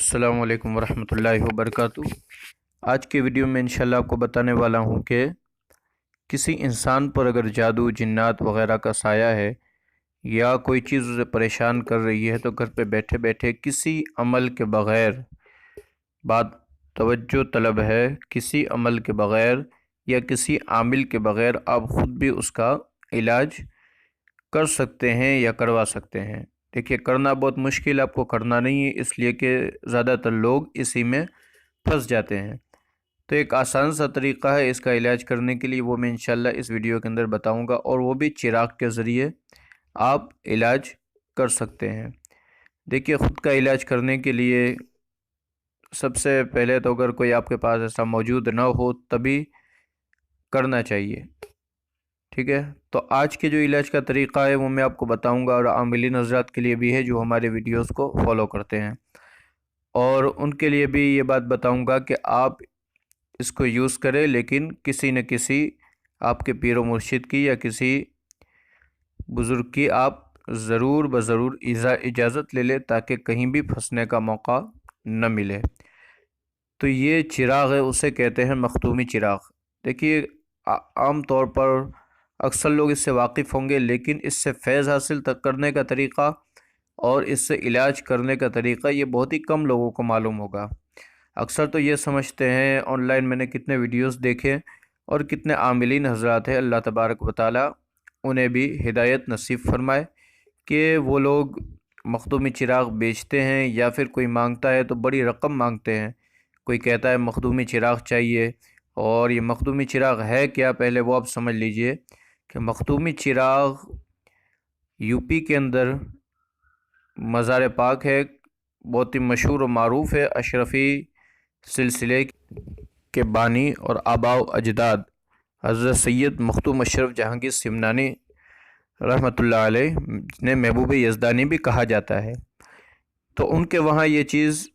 अस्सलाम वालेकुम वरहमतुल्लाहि वबरकातु। आज के वीडियो में इंशाल्लाह आपको बताने वाला हूँ कि किसी इंसान पर अगर जादू जिन्नात वग़ैरह का साया है या कोई चीज़ उसे परेशान कर रही है तो घर पे बैठे बैठे किसी अमल के बग़ैर, बात तवज्जो तलब है, किसी अमल के बग़ैर या किसी आमिल के बग़ैर आप ख़ुद भी उसका इलाज कर सकते हैं या करवा सकते हैं। देखिए, करना बहुत मुश्किल, आपको करना नहीं है, इसलिए कि ज़्यादातर लोग इसी में फंस जाते हैं। तो एक आसान सा तरीक़ा है इसका इलाज करने के लिए, वो मैं इंशाल्लाह इस वीडियो के अंदर बताऊंगा, और वो भी चिराग के ज़रिए आप इलाज कर सकते हैं। देखिए, ख़ुद का इलाज करने के लिए सबसे पहले तो अगर कोई आपके पास ऐसा मौजूद ना हो तभी करना चाहिए, ठीक है। तो आज के जो इलाज का तरीक़ा है वो मैं आपको बताऊंगा, और आमिलीन हज़रात के लिए भी है जो हमारे वीडियोस को फॉलो करते हैं, और उनके लिए भी ये बात बताऊंगा कि आप इसको यूज़ करें, लेकिन किसी न किसी आपके पीर व मुर्शिद की या किसी बुज़ुर्ग की आप ज़रूर ज़रूर इजाज़त ले लें, ताकि कहीं भी फंसने का मौका न मिले। तो ये चिराग है, उसे कहते हैं मखदूमी चिराग। देखिए, आम तौर पर अक्सर लोग इससे वाकिफ़ होंगे, लेकिन इससे फैज़ हासिल तक करने का तरीक़ा और इससे इलाज करने का तरीक़ा ये बहुत ही कम लोगों को मालूम होगा। अक्सर तो ये समझते हैं, ऑनलाइन मैंने कितने वीडियोस देखे और कितने आमिलीन हज़रात हैं, अल्लाह तबारक व तआला उन्हें भी हिदायत नसीब फरमाए, कि वो लोग मखदूमी चिराग बेचते हैं या फिर कोई मांगता है तो बड़ी रकम मांगते हैं। कोई कहता है मखदूमी चिराग चाहिए, और ये मखदूमी चिराग है क्या, पहले वो आप समझ लीजिए कि मखदूमी चिराग यूपी के अंदर मज़ार पाक है, बहुत ही मशहूर और मारूफ़ है। अशरफ़ी सिलसिले के बानी और आबाओ अजदाद हज़रत सैयद मखदूम जहांगीर सिमनानी रहमतुल्लाह अलैह ने महबूब यज़दानी भी कहा जाता है। तो उनके वहाँ ये चीज़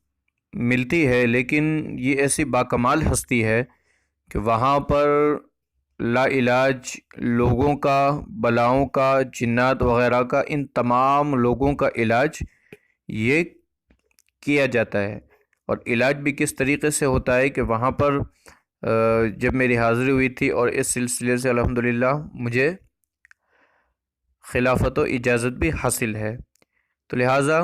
मिलती है, लेकिन ये ऐसी बाकमाल हस्ती है कि वहाँ पर लाइलाज लोगों का, बलाओं का, जिन्नात वग़ैरह का, इन तमाम लोगों का इलाज ये किया जाता है। और इलाज भी किस तरीक़े से होता है कि वहाँ पर जब मेरी हाज़िरी हुई थी, और इस सिलसिले से अल्हम्दुलिल्लाह मुझे खिलाफत व इजाज़त भी हासिल है, तो लिहाजा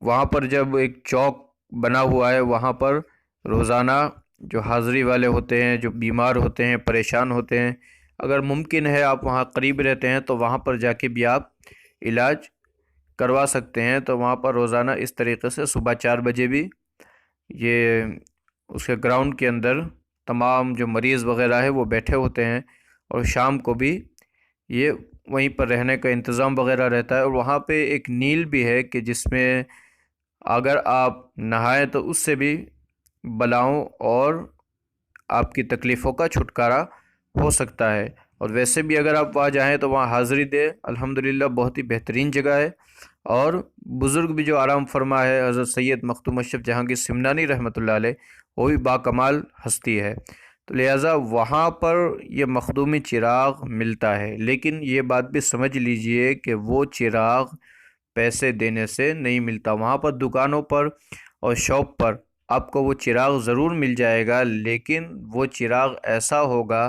वहाँ पर जब एक चौक बना हुआ है, वहाँ पर रोज़ाना जो हाज़िरी वाले होते हैं, जो बीमार होते हैं, परेशान होते हैं, अगर मुमकिन है आप वहाँ करीब रहते हैं तो वहाँ पर जाके भी आप इलाज करवा सकते हैं। तो वहाँ पर रोज़ाना इस तरीक़े से सुबह 4 बजे भी ये उसके ग्राउंड के अंदर तमाम जो मरीज़ वग़ैरह है वो बैठे होते हैं, और शाम को भी ये वहीं पर रहने का इंतज़ाम वग़ैरह रहता है। और वहाँ पे एक नील भी है कि जिसमें अगर आप नहाएं तो उससे भी बलाओं और आपकी तकलीफ़ों का छुटकारा हो सकता है। और वैसे भी अगर आप वहाँ जाएँ तो वहाँ हाज़िरी दें, अल्हम्दुलिल्लाह बहुत ही बेहतरीन जगह है। और बुज़ुर्ग भी जो आराम फरमा है, हज़रत सैयद मखदूम जहांगीर सिमनानी रहमतुल्लाह अलैह, वो भी बाकमाल हस्ती है। तो लिहाजा वहाँ पर ये मखदूमी चिराग मिलता है, लेकिन ये बात भी समझ लीजिए कि वो चिराग पैसे देने से नहीं मिलता। वहाँ पर दुकानों पर और शॉप पर आपको वो चिराग ज़रूर मिल जाएगा, लेकिन वो चिराग ऐसा होगा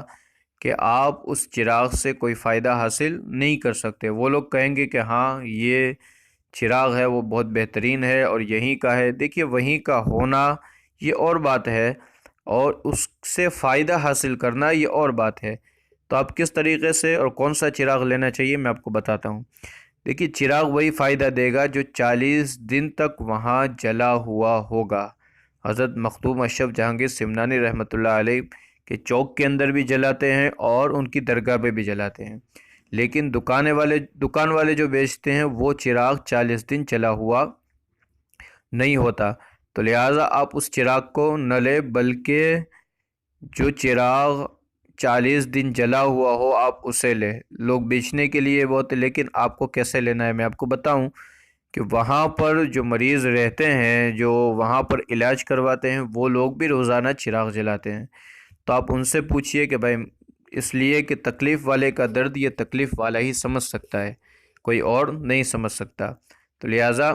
कि आप उस चिराग से कोई फ़ायदा हासिल नहीं कर सकते। वो लोग कहेंगे कि हाँ, ये चिराग है वो बहुत बेहतरीन है और यहीं का है। देखिए, वहीं का होना ये और बात है, और उससे फ़ायदा हासिल करना ये और बात है। तो आप किस तरीक़े से और कौन सा चिराग लेना चाहिए मैं आपको बताता हूँ। देखिए, चिराग वही फ़ायदा देगा जो 40 दिन तक वहाँ जला हुआ होगा। हज़रत मखदूम जहांगीर सिमनानी रहमतुल्लाह अलैह के चौक के अंदर भी जलाते हैं और उनकी दरगाह पे भी जलाते हैं, लेकिन दुकान वाले जो बेचते हैं वो चिराग 40 दिन जला हुआ नहीं होता। तो लिहाजा आप उस चिराग को न लें, बल्कि जो चिराग 40 दिन जला हुआ हो आप उसे लें। लोग बेचने के लिए बहुत, लेकिन आपको कैसे लेना है मैं आपको बताऊं कि वहाँ पर जो मरीज़ रहते हैं, जो वहाँ पर इलाज करवाते हैं, वो लोग भी रोज़ाना चिराग जलाते हैं। तो आप उनसे पूछिए कि भाई, इसलिए कि तकलीफ़ वाले का दर्द ये तकलीफ़ वाला ही समझ सकता है, कोई और नहीं समझ सकता। तो लिहाजा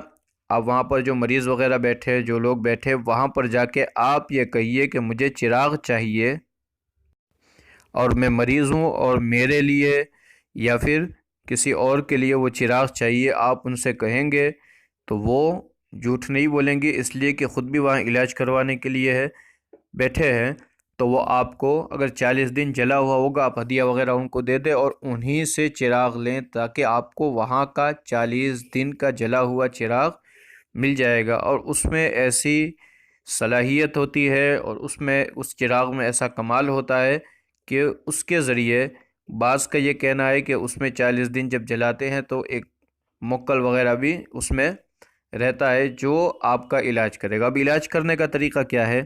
آپ وہاں پر جو مریض وغیرہ بیٹھے، جو لوگ بیٹھے، وہاں پر جا کے آپ یہ کہیے کہ مجھے چراغ چاہیے اور میں مریض ہوں اور میرے لیے یا پھر کسی اور کے لیے وہ چراغ چاہیے، آپ ان سے کہیں گے تو وہ جھوٹ نہیں بولیں گے، اس لیے کہ خود بھی وہاں علاج کروانے کے لیے بیٹھے ہیں۔ تو وہ آپ کو اگر 40 دن جلا ہوا ہوگا، آپ ہدیہ وغیرہ ان کو دے دیں اور انہی سے چراغ لیں، تاکہ آپ کو وہاں کا 40 دن کا جلا ہوا چراغ مل جائے گا۔ اور اس میں ایسی صلاحیت ہوتی ہے اور اس چراغ میں ایسا کمال ہوتا ہے کہ اس کے ذریعے بعض کا یہ کہنا ہے کہ اس میں 40 دن جب جلاتے ہیں تو ایک موکل وغیرہ بھی اس میں رہتا ہے جو آپ کا علاج کرے گا۔ اب علاج کرنے کا طریقہ کیا ہے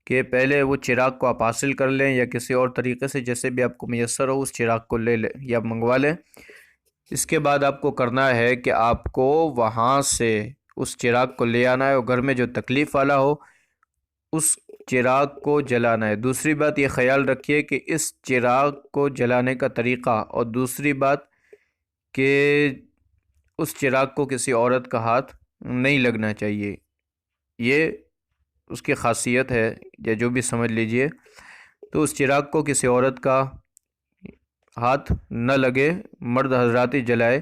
کہ پہلے وہ چراغ کو آپ حاصل کر لیں یا کسی اور طریقے سے جیسے بھی آپ کو میسر ہو اس چراغ کو لے لیں یا منگوا لیں۔ اس کے بعد آپ کو کرنا ہے کہ آپ کو وہاں سے اس چراغ کو لے آنا ہے اور گھر میں جو تکلیف والا ہو اس چراغ کو جلانا ہے۔ دوسری بات یہ خیال رکھیے کہ اس چراغ کو جلانے کا طریقہ، اور دوسری بات کہ اس چراغ کو کسی عورت کا ہاتھ نہیں لگنا چاہیے، یہ اس کی خاصیت ہے یا جو بھی سمجھ لیجئے۔ تو اس چراغ کو کسی عورت کا ہاتھ نہ لگے، مرد حضرات ہی جلائے،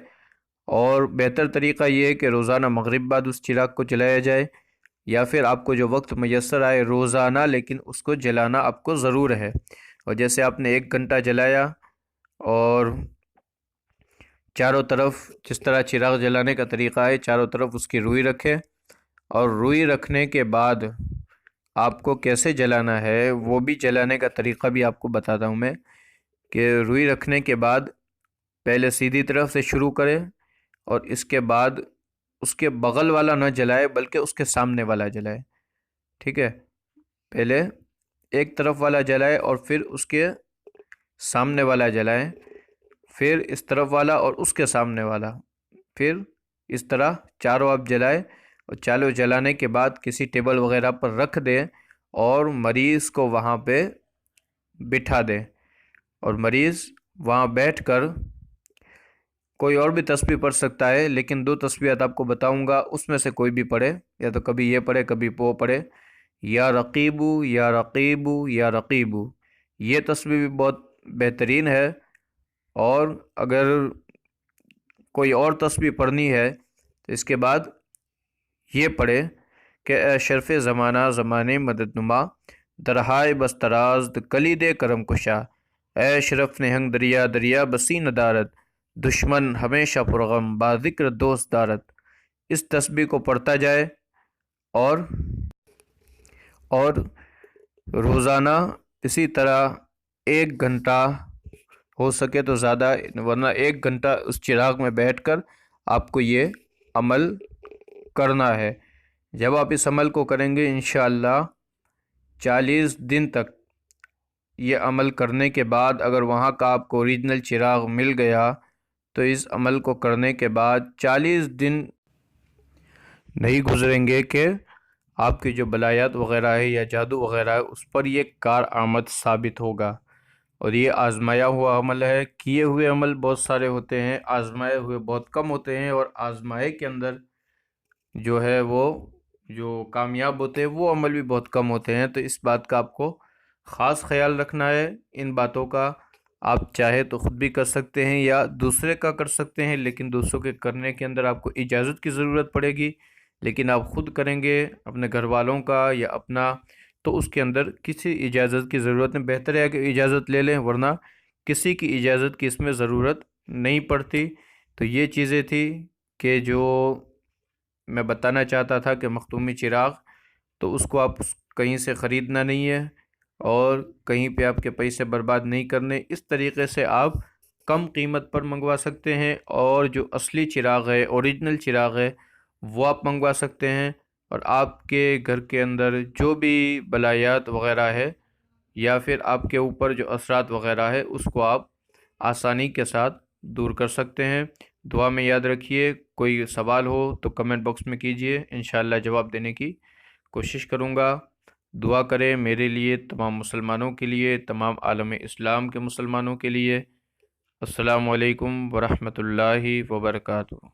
اور بہتر طریقہ یہ ہے کہ روزانہ مغرب بعد اس چراغ کو جلایا جائے، یا پھر آپ کو جو وقت میسر آئے روزانہ، لیکن اس کو جلانا آپ کو ضرور ہے۔ اور جیسے آپ نے 1 گھنٹہ جلایا اور چاروں طرف جس طرح چراغ جلانے کا طریقہ ہے چاروں طرف اس کی روئی رکھیں، اور روئی رکھنے کے بعد آپ کو کیسے جلانا ہے وہ بھی جلانے کا طریقہ بھی آپ کو بتاتا ہوں میں، کہ روئی رکھنے کے بعد پہلے سیدھی طرف سے شروع کرے اور اس کے بعد اس کے بغل والا نہ جلائے بلکہ اس کے سامنے والا جلائے، ٹھیک ہے؟ پہلے ایک طرف والا جلائے اور پھر اس کے سامنے والا جلائے، پھر اس طرف والا اور اس کے سامنے والا، پھر اس طرح چاروں آپ جلائے، اور چاروں جلانے کے بعد کسی ٹیبل وغیرہ پر رکھ دیں اور مریض کو وہاں پہ بٹھا دیں، اور مریض وہاں بیٹھ کر کوئی اور بھی تسبیح پڑھ سکتا ہے، لیکن 2 تسبیحات آپ کو بتاؤں گا، اس میں سے کوئی بھی پڑھے، یا تو کبھی یہ پڑھے کبھی وہ پڑھے، یا رقیبو یا رقیبو یا رقیبو، یہ تسبیح بھی بہت بہترین ہے۔ اور اگر کوئی اور تسبیح پڑھنی ہے تو اس کے بعد یہ پڑھے کہ اے شرف زمانہ زمانے مدد نما، درہائے بستراز کلید کرم کشا، اے شرف نہنگ دریا دریا بسی ندارت، دشمن ہمیشہ پرغم با ذکر دوست دارت۔ اس تسبیح کو پڑھتا جائے اور روزانہ اسی طرح 1 گھنٹہ ہو سکے تو زیادہ، ورنہ 1 گھنٹہ اس چراغ میں بیٹھ کر آپ کو یہ عمل کرنا ہے۔ جب آپ اس عمل کو کریں گے انشاءاللہ 40 دن تک، یہ عمل کرنے کے بعد اگر وہاں کا آپ کو اوریجنل چراغ مل گیا تو اس عمل کو کرنے کے بعد 40 دن نہیں گزریں گے کہ آپ کی جو بلایات وغیرہ ہے یا جادو وغیرہ ہے اس پر یہ کارآمد ثابت ہوگا۔ اور یہ آزمایا ہوا عمل ہے، کیے ہوئے عمل بہت سارے ہوتے ہیں، آزمائے ہوئے بہت کم ہوتے ہیں، اور آزمائے کے اندر جو ہے وہ جو کامیاب ہوتے ہیں وہ عمل بھی بہت کم ہوتے ہیں۔ تو اس بات کا آپ کو خاص خیال رکھنا ہے۔ ان باتوں کا آپ چاہے تو خود بھی کر سکتے ہیں یا دوسرے کا کر سکتے ہیں، لیکن دوسروں کے کرنے کے اندر آپ کو اجازت کی ضرورت پڑے گی، لیکن آپ خود کریں گے اپنے گھر والوں کا یا اپنا، تو اس کے اندر کسی اجازت کی ضرورت نہیں۔ بہتر ہے کہ اجازت لے لیں، ورنہ کسی کی اجازت کی اس میں ضرورت نہیں پڑتی۔ تو یہ چیزیں تھی کہ جو میں بتانا چاہتا تھا کہ مخدومی چراغ، تو اس کو آپ کہیں سے خریدنا نہیں ہے اور کہیں پہ آپ کے پیسے برباد نہیں کرنے، اس طریقے سے آپ کم قیمت پر منگوا سکتے ہیں، اور جو اصلی چراغ ہے، اوریجنل چراغ ہے، وہ آپ منگوا سکتے ہیں، اور آپ کے گھر کے اندر جو بھی بلایات وغیرہ ہے یا پھر آپ کے اوپر جو اثرات وغیرہ ہے اس کو آپ آسانی کے ساتھ دور کر سکتے ہیں۔ دعا میں یاد رکھیے، کوئی سوال ہو تو کمنٹ باکس میں کیجئے، انشاءاللہ جواب دینے کی کوشش کروں گا۔ دعا کریں میرے لیے، تمام مسلمانوں کے لیے، تمام عالم اسلام کے مسلمانوں کے لیے۔ السلام علیکم ورحمۃ اللہ وبرکاتہ۔